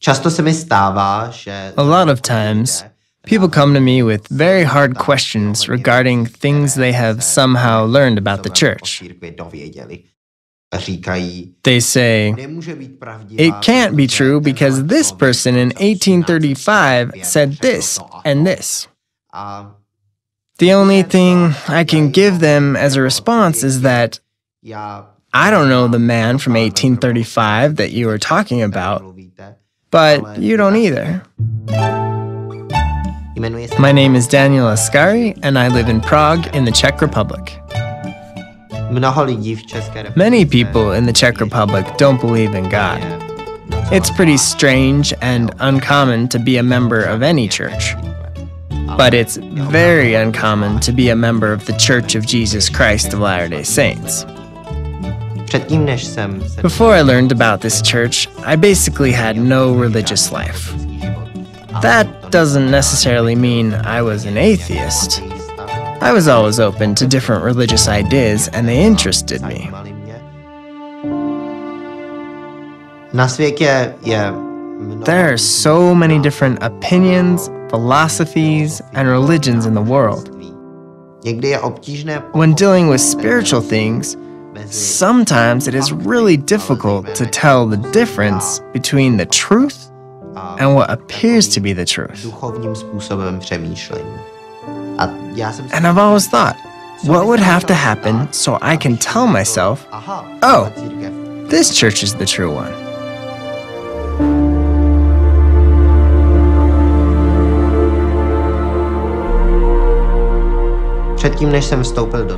A lot of times, people come to me with very hard questions regarding things they have somehow learned about the church. They say, it can't be true because this person in 1835 said this and this. The only thing I can give them as a response is that I don't know the man from 1835 that you are talking about, but you don't either. My name is Daniel Ascari, and I live in Prague in the Czech Republic. Many people in the Czech Republic don't believe in God. It's pretty strange and uncommon to be a member of any church. But it's very uncommon to be a member of the Church of Jesus Christ of Latter-day Saints. Before I learned about this church, I basically had no religious life. That doesn't necessarily mean I was an atheist. I was always open to different religious ideas, and they interested me. There are so many different opinions, philosophies, and religions in the world. When dealing with spiritual things, sometimes it is really difficult to tell the difference between the truth and what appears to be the truth. And I've always thought, what would have to happen so I can tell myself, oh, this church is the true one?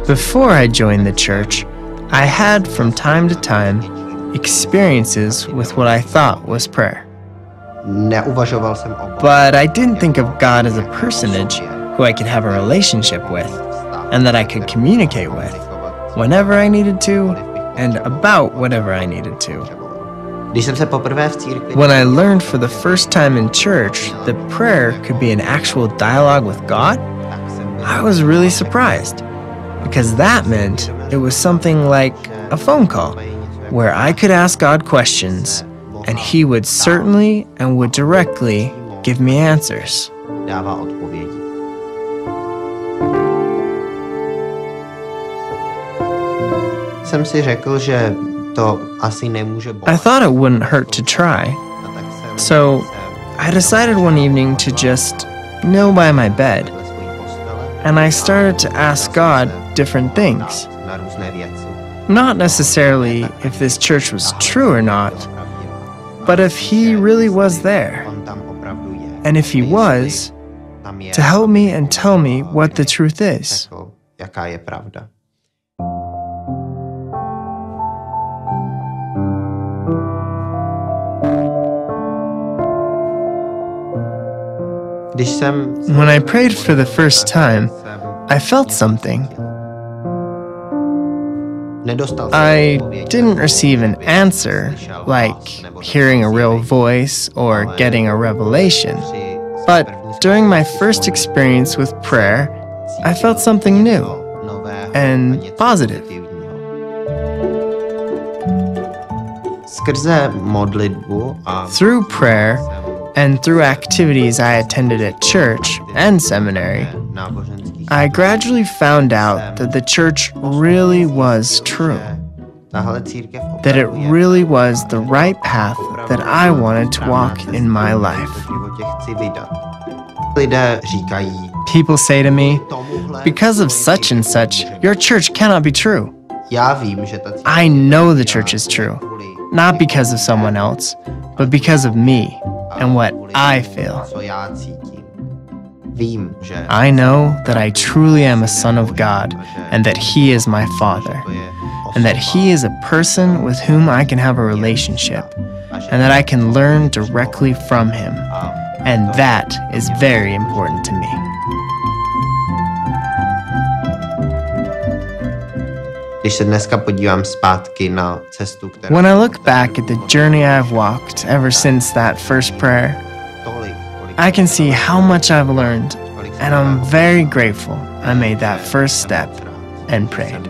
Before I joined the church, I had from time to time experiences with what I thought was prayer. But I didn't think of God as a personage who I could have a relationship with and that I could communicate with whenever I needed to and about whatever I needed to. When I learned for the first time in church that prayer could be an actual dialogue with God, I was really surprised, because that meant it was something like a phone call where I could ask God questions and He would certainly and would directly give me answers. I thought it wouldn't hurt to try, so I decided one evening to just kneel by my bed, and I started to ask God different things. Not necessarily if this church was true or not, but if He really was there, and if He was, to help me and tell me what the truth is. When I prayed for the first time, I felt something. I didn't receive an answer, like hearing a real voice or getting a revelation. But during my first experience with prayer, I felt something new and positive. Through prayer, and through activities I attended at church and seminary, I gradually found out that the church really was true. That it really was the right path that I wanted to walk in my life. People say to me, because of such and such, your church cannot be true. I know the church is true, not because of someone else, but because of me and what I feel. I know that I truly am a son of God and that He is my Father, and that He is a person with whom I can have a relationship, and that I can learn directly from Him, and that is very important to me. When I look back at the journey I've walked ever since that first prayer, I can see how much I've learned, and I'm very grateful I made that first step and prayed.